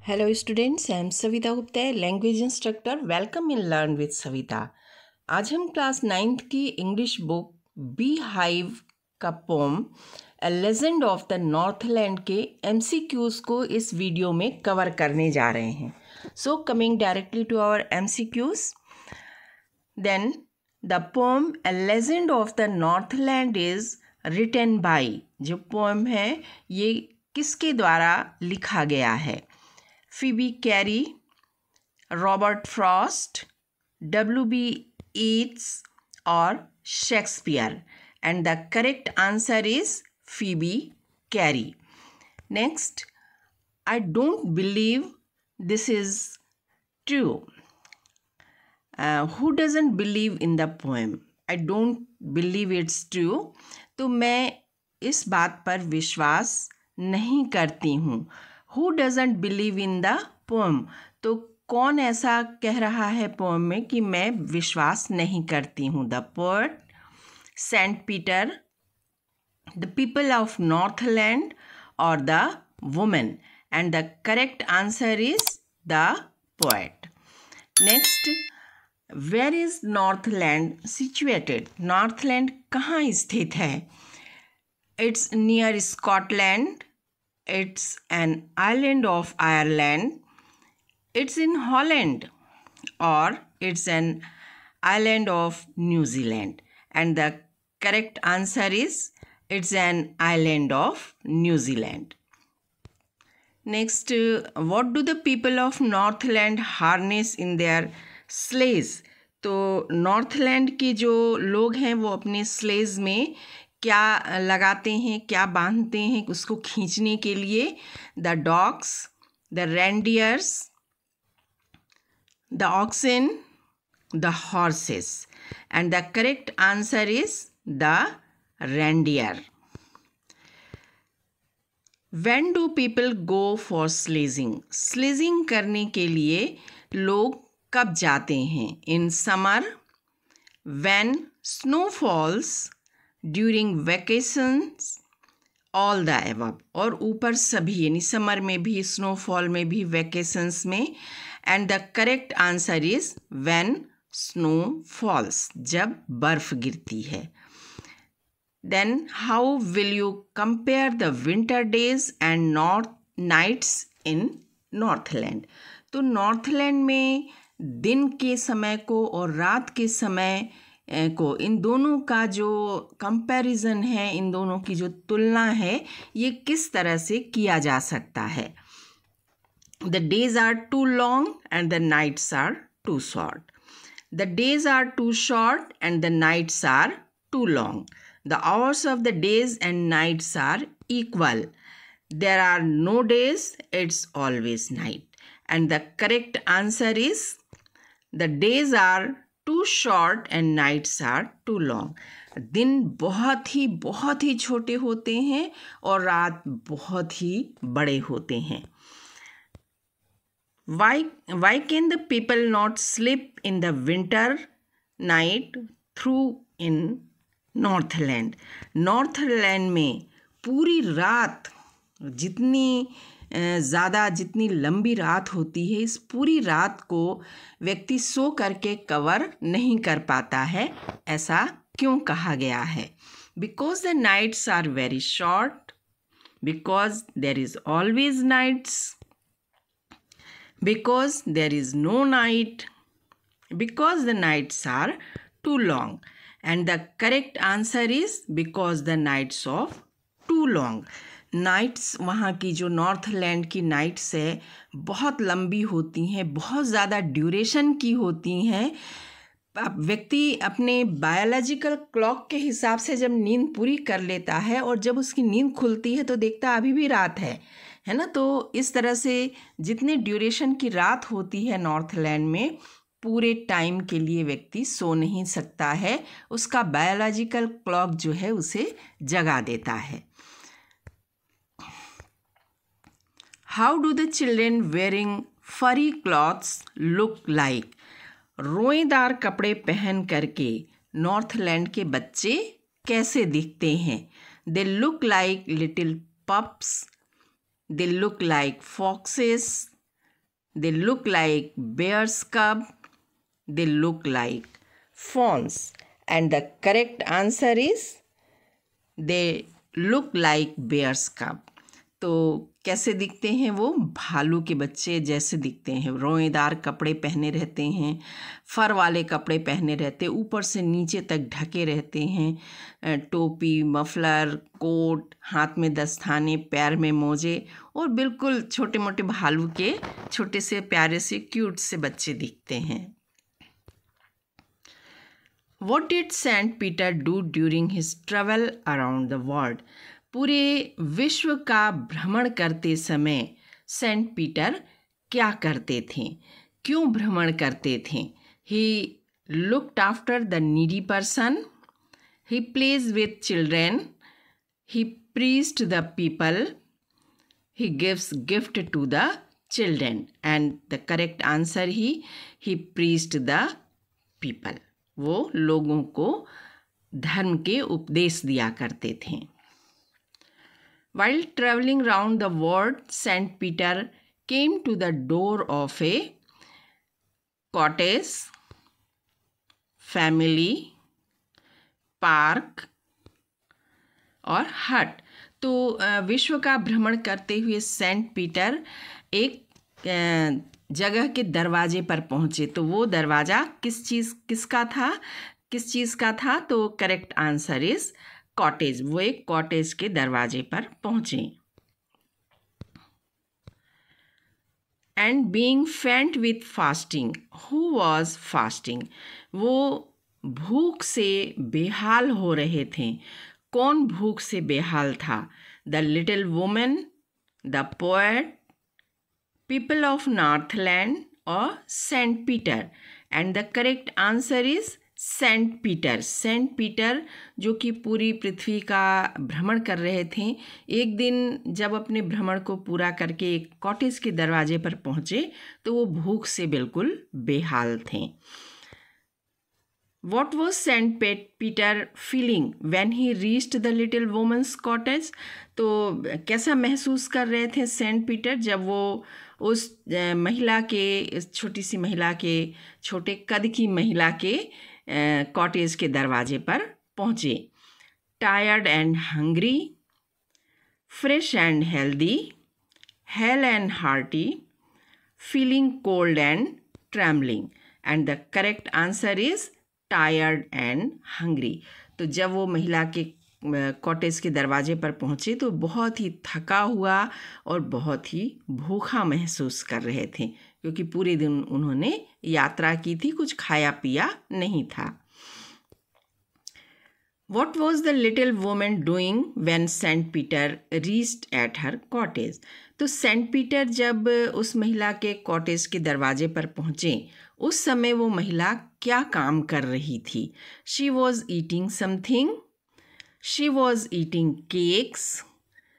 Hello students, I am Savita Gupta, language instructor. Welcome in learn with Savita. आज हम class 9th की English book Beehive का poem a legend of the Northland के MCQs को इस video में cover करने जा रहे हैं. So coming directly to our MCQs. Then the poem a legend of the Northland is written by. जो पोम है ये किसके द्वारा लिखा गया है? Phoebe Cary, Robert Frost, W.B. Yeats or Shakespeare, and the correct answer is Phoebe Cary. Next, I don't believe this is true. Who doesn't believe in the poem? I don't believe it's true. तो मैं इस बात पर विश्वास नहीं करती हूँ. Who doesn't believe in the poem? तो कौन ऐसा कह रहा है पोएम में कि मैं विश्वास नहीं करती हूँ? The poet, Saint Peter, the people of Northland और the women. And the correct answer is the poet. Next, where is Northland situated? Northland कहाँ स्थित है? It's near Scotland. It's an island of Ireland. It's in Holland, or it's an island of New Zealand. And the correct answer is it's an island of New Zealand. Next, what do the people of Northland harness in their sleighs? तो Northland के जो लोग हैं वो अपने sledge में क्या लगाते हैं, क्या बांधते हैं उसको खींचने के लिए? The dogs, the reindeers, the oxen, the horses. And the correct answer is the reindeer. When do people go for sledging? Sledging करने के लिए लोग कब जाते हैं? In summer, when snow falls, during vacations, all the above. और ऊपर सभी, यानी समर में भी, स्नोफॉल में भी, वैकेशंस में. And the correct answer is when snow falls, जब बर्फ गिरती है. Then how will you compare the winter days and north nights in Northland? तो नॉर्थलैंड में दिन के समय को और रात के समय को, इन दोनों का जो कंपैरिजन है, इन दोनों की जो तुलना है, ये किस तरह से किया जा सकता है? The days are too long and the nights are too short. The days are too short and the nights are too long. The hours of the days and nights are equal. There are no days, it's always night. And the correct answer is the days are too short and nights are too long. दिन बहुत ही छोटे होते हैं और रात बहुत ही बड़े होते हैं. Why can the people not sleep in the winter night through in Northland? Northland में पूरी रात, जितनी लंबी रात होती है, इस पूरी रात को व्यक्ति सो करके कवर नहीं कर पाता है. ऐसा क्यों कहा गया है? Because the nights are very short, because there is always nights, because there is no night, because the nights are too long. And the correct answer is because the nights of too long. Nights, वहाँ की जो Northland की nights है बहुत लंबी होती हैं, बहुत ज़्यादा ड्यूरेशन की होती हैं. व्यक्ति अपने बायोलॉजिकल क्लॉक के हिसाब से जब नींद पूरी कर लेता है और जब उसकी नींद खुलती है तो देखता अभी भी रात है ना. तो इस तरह से जितने ड्यूरेशन की रात होती है नॉर्थलैंड में, पूरे टाइम के लिए व्यक्ति सो नहीं सकता है. उसका बायोलॉजिकल क्लॉक जो है उसे जगा देता है. How do the children wearing furry cloths look like? रोएदार कपड़े पहन करके नॉर्थलैंड के बच्चे कैसे दिखते हैं? They look like little pups. They look like foxes. they look like bear's cub, they look like fawns. And the correct answer is they look like bear's cub. तो कैसे दिखते हैं वो? भालू के बच्चे जैसे दिखते हैं। रोएदार कपड़े पहने रहते हैं, फर वाले कपड़े पहने रहते हैं, ऊपर से नीचे तक ढके रहते हैं, टोपी, मफलर, कोट, हाथ में दस्ताने, पैर में मोजे, और बिल्कुल छोटे मोटे भालू के छोटे से प्यारे से क्यूट से बच्चे दिखते हैं। What did Saint Peter do during his travel around the world? पूरे विश्व का भ्रमण करते समय सेंट पीटर क्या करते थे? क्यों भ्रमण करते थे? He looked after the needy person. He plays with children. He preached the people. He gives gift to the children. And the correct answer he preached the people. वो लोगों को धर्म के उपदेश दिया करते थे। While traveling round the world, Saint Peter came to the door of a cottage, family, park और हट। तो विश्व का भ्रमण करते हुए सेंट पीटर एक जगह के दरवाजे पर पहुंचे। तो वो दरवाज़ा किस चीज़ का था? तो करेक्ट आंसर इज कॉटेज। वो एक कॉटेज के दरवाजे पर पहुंचे। एंड बीइंग फेंट with fasting, who was fasting? वो भूख से बेहाल हो रहे थे। कौन भूख से बेहाल था? The little woman, the poet, people of Northland or Saint Peter? And the correct answer is Saint Peter. Saint Peter जो कि पूरी पृथ्वी का भ्रमण कर रहे थे, एक दिन जब अपने भ्रमण को पूरा करके एक कॉटेज के दरवाजे पर पहुंचे तो वो भूख से बिल्कुल बेहाल थे। What was Saint Peter feeling when he reached the little woman's cottage? तो कैसा महसूस कर रहे थे सेंट पीटर जब वो उस महिला के, इस छोटी सी महिला के, छोटे कद की महिला के कॉटेज के दरवाजे पर पहुँचे। Tired and hungry, fresh and healthy, hello and hearty, feeling cold and trembling. And the correct answer is tired and hungry. तो जब वो महिला के कॉटेज के दरवाजे पर पहुँचे तो बहुत ही थका हुआ और बहुत ही भूखा महसूस कर रहे थे, क्योंकि पूरे दिन उन्होंने यात्रा की थी, कुछ खाया पिया नहीं था। What was the little woman doing when Saint Peter reached at her cottage? तो सेंट पीटर जब उस महिला के कॉटेज के दरवाजे पर पहुँचे उस समय वो महिला क्या काम कर रही थी? She was eating something. She was eating cakes.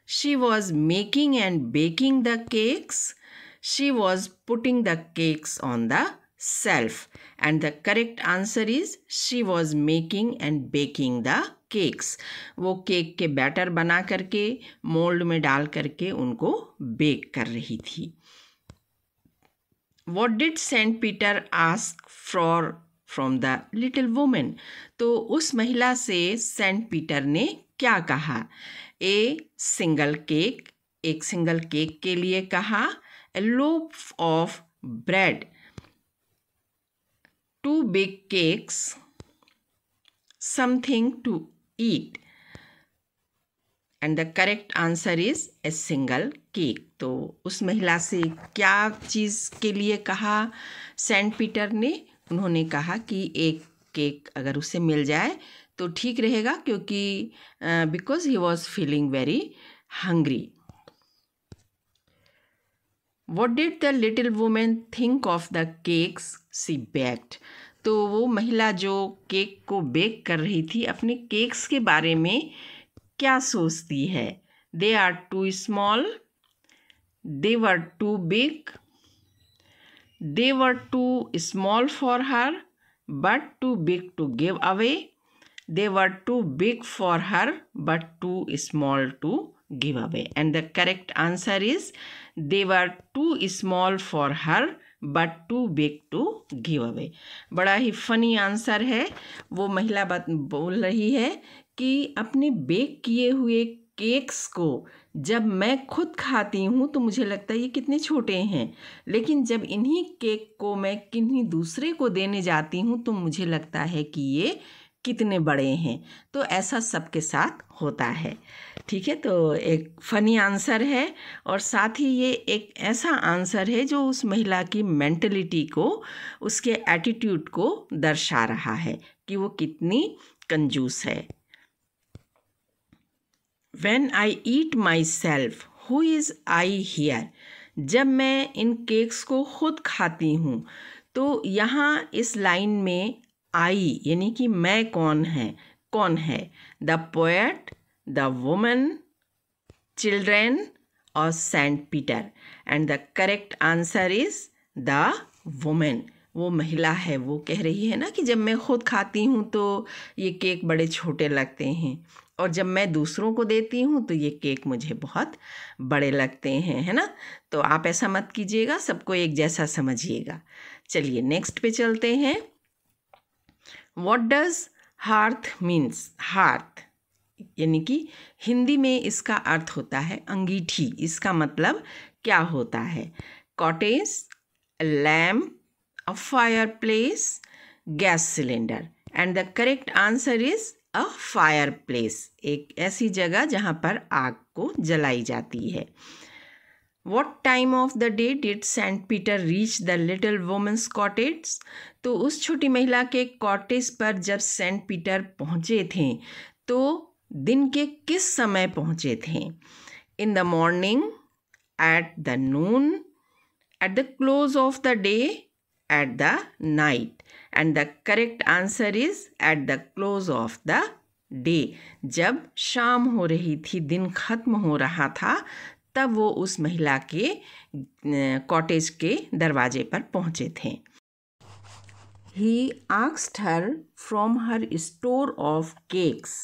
She was making and baking the cakes. She was putting the cakes on the shelf. And the correct answer is she was making and baking the cakes. वो cake के batter बना करके mould में डाल करके उनको bake कर रही थी। What did Saint Peter ask from the little woman? तो उस महिला से सेंट पीटर ने क्या कहा? ए सिंगल केक, एक सिंगल केक के लिए कहा। A loaf of bread, 2 big cakes, something to eat. And the correct answer is a single cake. तो उस महिला से क्या चीज़ के लिए कहा सेंट पीटर ने? उन्होंने कहा कि एक केक अगर उसे मिल जाए तो ठीक रहेगा, क्योंकि because he was feeling very hungry. What did the little woman think of the cakes she baked? तो वो महिला जो केक को बेक कर रही थी अपने केक्स के बारे में क्या सोचती है? They are too small, they were too big, they were too small for her but too big to give away, they were too big for her but too small to give away. And the correct answer is they were too small for her but too big to give away. बड़ा ही funny answer है। वो महिला बात बोल रही है कि अपने बेक किए हुए केक्स को जब मैं खुद खाती हूँ तो मुझे लगता है ये कितने छोटे हैं, लेकिन जब इन्हीं केक को मैं किन्हीं दूसरे को देने जाती हूँ तो मुझे लगता है कि ये कितने बड़े हैं। तो ऐसा सबके साथ होता है। ठीक है, तो एक फ़नी आंसर है और साथ ही ये एक ऐसा आंसर है जो उस महिला की मेंटलिटी को, उसके एटीट्यूड को दर्शा रहा है कि वो कितनी कंजूस है। When I eat myself, who is I here? जब मैं इन केक्स को खुद खाती हूँ तो यहाँ इस लाइन में आई यानी कि मैं कौन है? The poet, the woman, children और Saint Peter. And the correct answer is the women. वो महिला है, वो कह रही है ना कि जब मैं खुद खाती हूँ तो ये केक बड़े छोटे लगते हैं और जब मैं दूसरों को देती हूँ तो ये केक मुझे बहुत बड़े लगते हैं, है ना। तो आप ऐसा मत कीजिएगा, सबको एक जैसा समझिएगा। चलिए नेक्स्ट पे चलते हैं। What does hearth means? Hearth यानी कि हिंदी में इसका अर्थ होता है अंगीठी। इसका मतलब क्या होता है? Cottage, lamp, a fire place, gas cylinder. And the correct answer is a fire place, एक ऐसी जगह जहाँ पर आग को जलाई जाती है। What time of the day did Saint Peter reach the little woman's cottage? तो उस छोटी महिला के कॉटेज पर जब सेंट पीटर पहुँचे थे तो दिन के किस समय पहुँचे थे? In the morning, at the Noon, at the close of the day, at the night. And the correct answer is at the close of the day. जब शाम हो रही थी, दिन खत्म हो रहा था, तब वो उस महिला के कॉटेज के दरवाजे पर पहुँचे थे। He asked her from her store of cakes,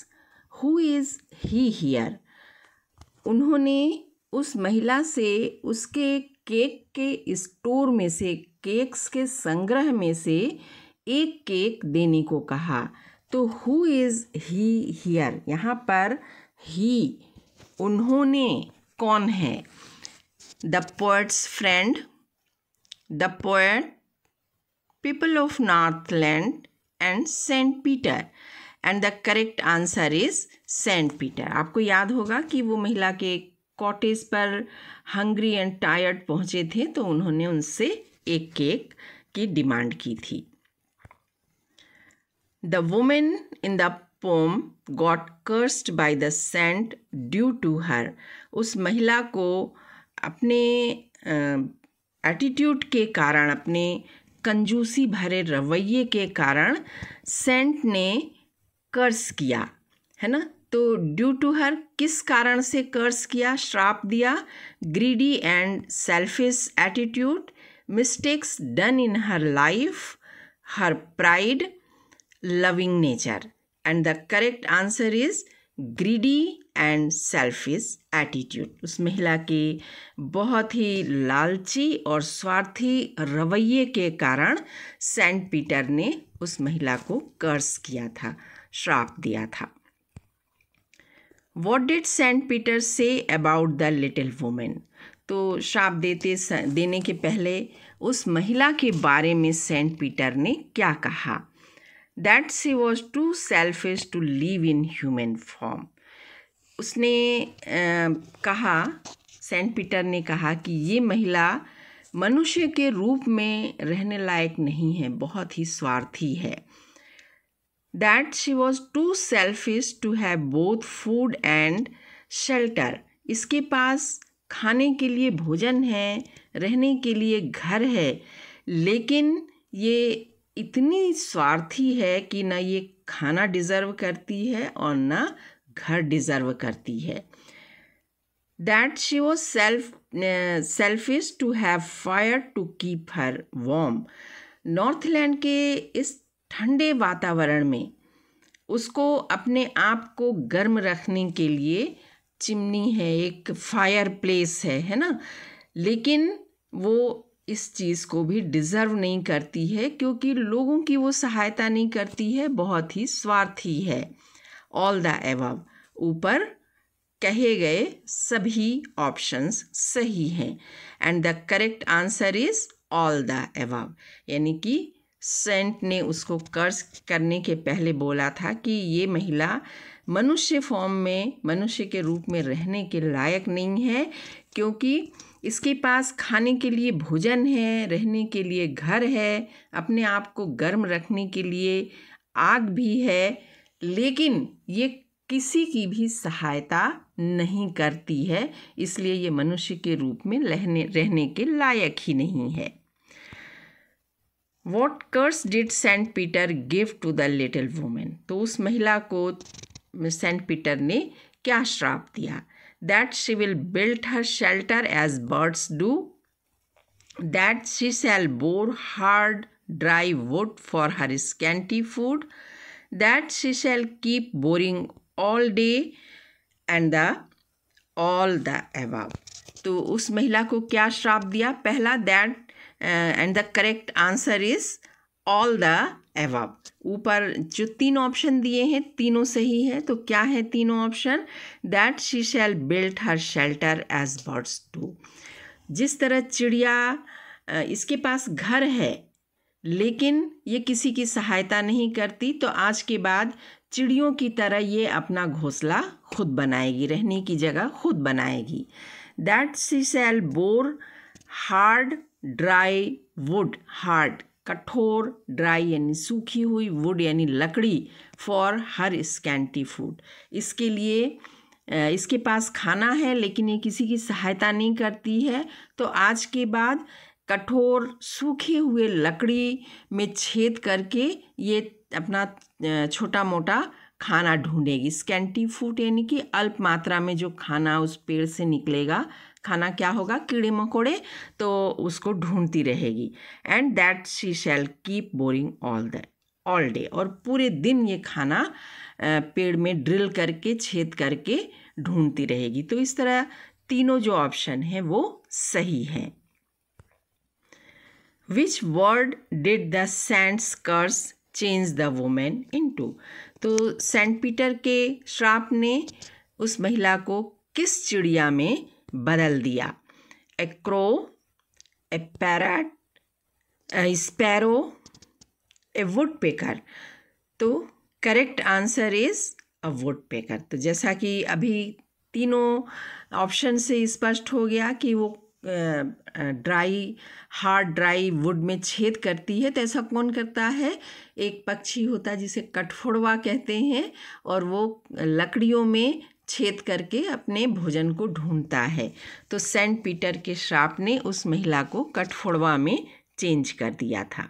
who is he here? उन्होंने उस महिला से उसके केक के स्टोर में से, केक्स के संग्रह में से एक केक देने को कहा। तो हु इज़ ही हियर? यहाँ पर ही, उन्होंने, कौन है? The poet's friend, the poet, people of Northland and Saint Peter. And the correct answer is Saint Peter. आपको याद होगा कि वो महिला के कॉटेज पर हंग्री एंड टायर्ड पहुँचे थे तो उन्होंने उनसे एक केक की डिमांड की थी। The women in the poem got cursed by the saint due to her. उस महिला को अपने एटीट्यूड के कारण, अपने कंजूसी भरे रवैये के कारण सेंट ने कर्स किया, है ना। तो ड्यू टू हर किस कारण से कर्स किया, श्राप दिया? Greedy and selfish attitude, mistakes done in her life, her pride, loving nature. And the correct answer is greedy and selfish attitude. उस महिला के बहुत ही लालची और स्वार्थी रवैये के कारण सेंट पीटर ने उस महिला को कर्स किया था, श्राप दिया था। What did Saint Peter say about the little woman? तो श्राप देने के पहले उस महिला के बारे में सेंट पीटर ने क्या कहा? That she was too selfish to live in human form. उसने कहा, सेंट पीटर ने कहा कि ये महिला मनुष्य के रूप में रहने लायक नहीं है, बहुत ही स्वार्थी है। That she was too selfish to have both food and shelter. इसके पास खाने के लिए भोजन है, रहने के लिए घर है, लेकिन ये इतनी स्वार्थी है कि ना ये खाना डिज़र्व करती है और ना घर डिज़र्व करती है। That she was selfish to have fire to keep her warm. Northland के इस ठंडे वातावरण में उसको अपने आप को गर्म रखने के लिए चिमनी है, एक फायर प्लेस है ना। लेकिन वो इस चीज़ को भी डिज़र्व नहीं करती है क्योंकि लोगों की वो सहायता नहीं करती है, बहुत ही स्वार्थी है। ऑल द एबव, ऊपर कहे गए सभी ऑप्शंस सही हैं and the correct answer is all the above. यानी कि सेंट ने उसको कर्ज करने के पहले बोला था कि ये महिला मनुष्य फॉर्म में, मनुष्य के रूप में रहने के लायक नहीं है क्योंकि इसके पास खाने के लिए भोजन है, रहने के लिए घर है, अपने आप को गर्म रखने के लिए आग भी है, लेकिन ये किसी की भी सहायता नहीं करती है, इसलिए ये मनुष्य के रूप में रहने के लायक ही नहीं है। What curse did Saint Peter give to the little woman? तो उस महिला को सेंट पीटर ने क्या श्राप दिया? That she will build her shelter as birds do, that she shall bore hard dry wood for her scanty food, that she shall keep boring all day, and all the above. तो उस महिला को क्या श्राप दिया? पहला that and the correct answer is all the above. ऊपर जो तीन ऑप्शन दिए हैं तीनों सही है, तो क्या है तीनों option? That she shall build her shelter as birds do. जिस तरह चिड़िया, इसके पास घर है लेकिन ये किसी की सहायता नहीं करती, तो आज के बाद चिड़ियों की तरह ये अपना घोंसला खुद बनाएगी, रहने की जगह खुद बनाएगी। That she shall bore hard dry wood, hard कठोर, ड्राई यानी सूखी हुई, वुड यानी लकड़ी, फॉर हर स्कैंटी फूड, इसके लिए इसके पास खाना है लेकिन ये किसी की सहायता नहीं करती है, तो आज के बाद कठोर सूखे हुए लकड़ी में छेद करके ये अपना छोटा मोटा खाना ढूंढेगी। स्कैंटी फूड यानी कि अल्प मात्रा में जो खाना उस पेड़ से निकलेगा, खाना क्या होगा? कीड़े मकोड़े, तो उसको ढूंढती रहेगी। And that she shall keep boring all day, और पूरे दिन ये खाना पेड़ में ड्रिल करके, छेद करके ढूंढती रहेगी। तो इस तरह तीनों जो ऑप्शन है वो सही है। Which word did the saints curse change the women into? तो सेंट पीटर के श्राप ने उस महिला को किस चिड़िया में बदल दिया? A crow, a parrot, a sparrow, a woodpecker. तो correct answer is a woodpecker. तो जैसा कि अभी तीनों ऑप्शन से स्पष्ट हो गया कि वो हार्ड ड्राई वुड में छेद करती है, तो ऐसा कौन करता है? एक पक्षी होता है जिसे कठफोड़वा कहते हैं, और वो लकड़ियों में छेद करके अपने भोजन को ढूंढता है। तो सेंट पीटर के श्राप ने उस महिला को कठफोड़वा में चेंज कर दिया था।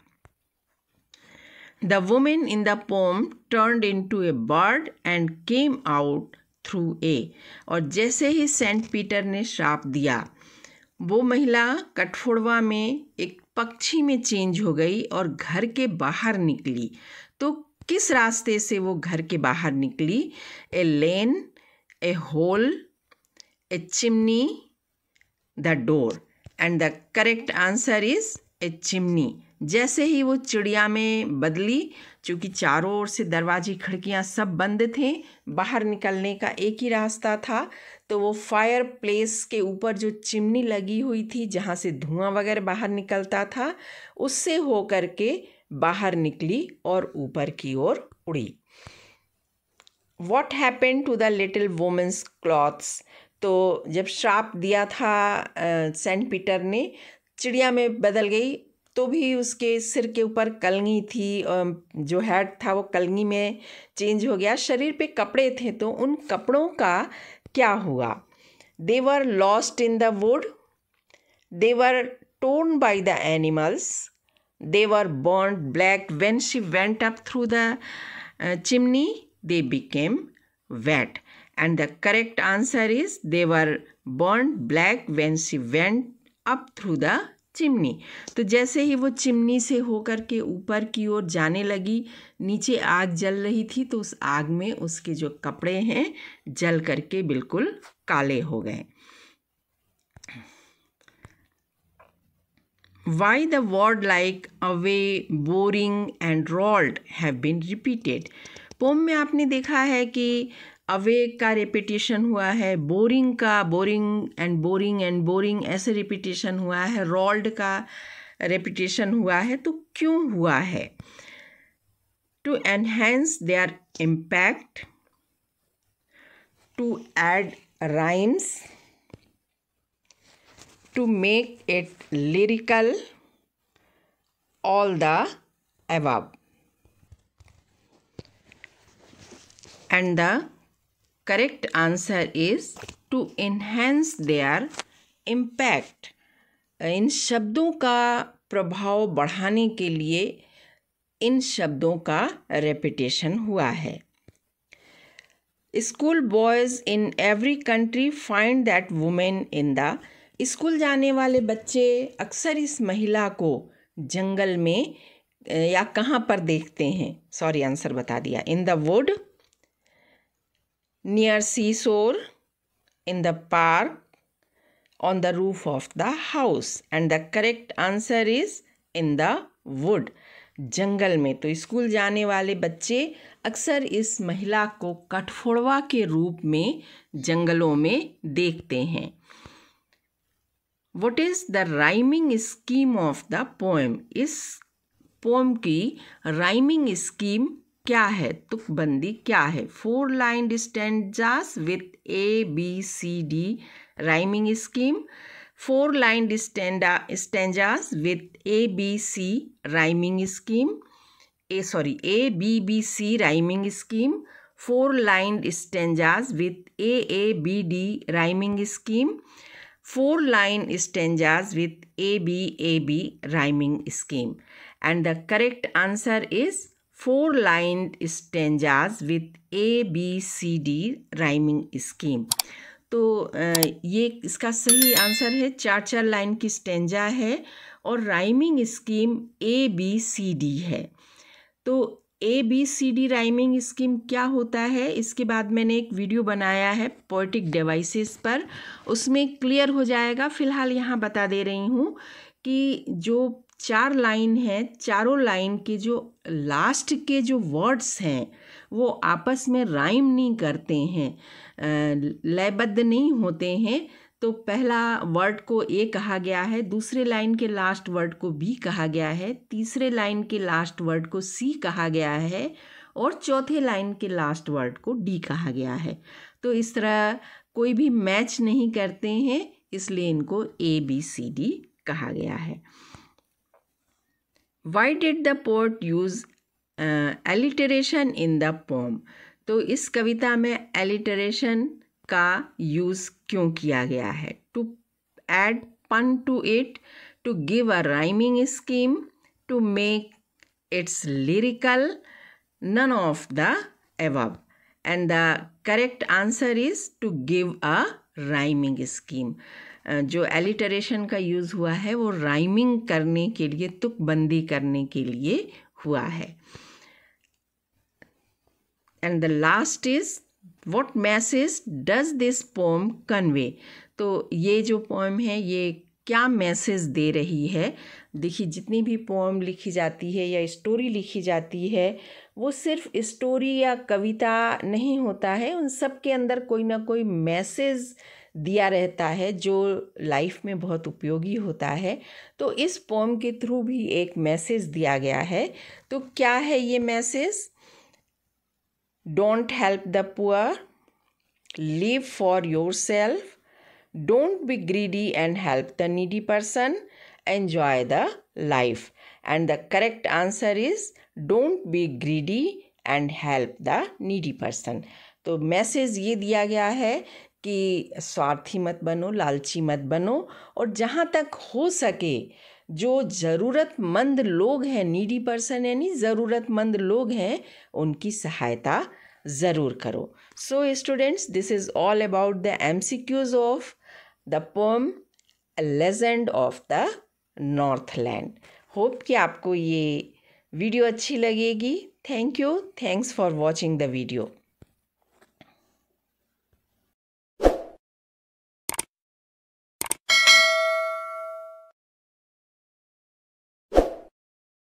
The women in the pome turned into A bird and came out through a. और जैसे ही सेंट पीटर ने श्राप दिया, वो महिला कठफोड़वा में एक पक्षी में चेंज हो गई और घर के बाहर निकली। तो किस रास्ते से वो घर के बाहर निकली? A lane, a hole, a chimney, the door, and the correct answer is a chimney. जैसे ही वो चिड़िया में बदली, चूँकि चारों ओर से दरवाजे खिड़कियाँ सब बंद थे, बाहर निकलने का एक ही रास्ता था, तो वो फायर प्लेस के ऊपर जो चिमनी लगी हुई थी जहाँ से धुआं वगैरह बाहर निकलता था, उससे हो कर के बाहर निकली और ऊपर की ओर उड़ी। What happened to the little woman's clothes? तो जब श्राप दिया था सेंट पीटर ने, चिड़िया में बदल गई, तो भी उसके सिर के ऊपर कलगी थी, जो हेड था वो कलगी में चेंज हो गया। शरीर पे कपड़े थे, तो उन कपड़ों का क्या हुआ? They were lost in the wood, they were torn by the animals, they were burned black when she went up through the chimney, they became wet. And the correct answer is they were burned black when she went up through the chimney. तो जैसे ही वो chimney से होकर के ऊपर की ओर जाने लगी, नीचे आग जल रही थी, तो उस आग में उसके जो कपड़े हैं जल करके बिल्कुल काले हो गए। Why the word like away, boring and rolled have been repeated? Poem में आपने देखा है कि अवे का रिपीटेशन हुआ है, बोरिंग का बोरिंग एंड बोरिंग ऐसे रिपीटेशन हुआ है, रोल्ड का रिपीटेशन हुआ है। तो क्यों हुआ है? To enhance their impact, to add rhymes, to make it lyrical, all the above. And the correct answer is to enhance their impact. इन शब्दों का प्रभाव बढ़ाने के लिए इन शब्दों का रेपिटेशन हुआ है। School boys in every country find that women in the, school जाने वाले बच्चे अक्सर इस महिला को जंगल में या कहाँ पर देखते हैं? सॉरी, आंसर बता दिया। In the wood, near sea shore, in the park, on the roof of the house. And the correct answer is in the wood, जंगल में। तो स्कूल जाने वाले बच्चे अक्सर इस महिला को कठफोड़वा के रूप में जंगलों में देखते हैं। What is the rhyming scheme of the poem? इस पोम की राइमिंग स्कीम क्या है? तुकबंदी क्या है? 4 line stanzas with ABCD rhyming scheme, 4 line stanzas with ABC rhyming scheme, ABBC rhyming scheme, 4 line stanzas with AABD rhyming scheme, 4 line stanzas with ABAB rhyming scheme. And the correct answer is 4 line stanzas with ABCD rhyming scheme. तो ये इसका सही answer है। 4 line की stanza है और rhyming scheme ABCD है। तो ABCD राइमिंग स्कीम क्या होता है, इसके बाद मैंने एक वीडियो बनाया है पोएटिक डिवाइसेस पर, उसमें क्लियर हो जाएगा। फ़िलहाल यहाँ बता दे रही हूँ कि जो 4 लाइन है, चारों लाइन के जो लास्ट के जो वर्ड्स हैं वो आपस में राइम नहीं करते हैं, लयबद्ध नहीं होते हैं। तो पहला वर्ड को ए कहा गया है, दूसरे लाइन के लास्ट वर्ड को बी कहा गया है, तीसरे लाइन के लास्ट वर्ड को सी कहा गया है और चौथे लाइन के लास्ट वर्ड को डी कहा गया है। तो इस तरह कोई भी मैच नहीं करते हैं, इसलिए इनको ABCD कहा गया है। Why did the poet use alliteration in the poem? तो इस कविता में alliteration का यूज़ क्यों किया गया है? To add pun to it, to give a rhyming scheme, to make its lyrical, none of the above. And the correct answer is to give a rhyming scheme. जो alliteration का use हुआ है वो rhyming करने के लिए, तुकबंदी करने के लिए हुआ है। And the last is What message does this poem convey? तो ये जो पोएम है ये क्या मैसेज दे रही है? देखिए, जितनी भी पोएम लिखी जाती है या स्टोरी लिखी जाती है वो सिर्फ स्टोरी या कविता नहीं होता है, उन सब के अंदर कोई ना कोई मैसेज दिया रहता है जो लाइफ में बहुत उपयोगी होता है। तो इस पोएम के थ्रू भी एक मैसेज दिया गया है। तो क्या है ये message? Don't help the poor, live for yourself, don't be greedy and help the needy person, enjoy the life. And the correct answer is don't be greedy and help the needy person. तो message ये दिया गया है कि स्वार्थी मत बनो, लालची मत बनो, और जहाँ तक हो सके जो ज़रूरतमंद लोग हैं, नीडी पर्सन यानी ज़रूरतमंद लोग हैं, उनकी सहायता ज़रूर करो। So students, this is all about the MCQs of the poem legend of the Northland. Hope कि आपको ये वीडियो अच्छी लगेगी। Thank you, thanks for watching the video.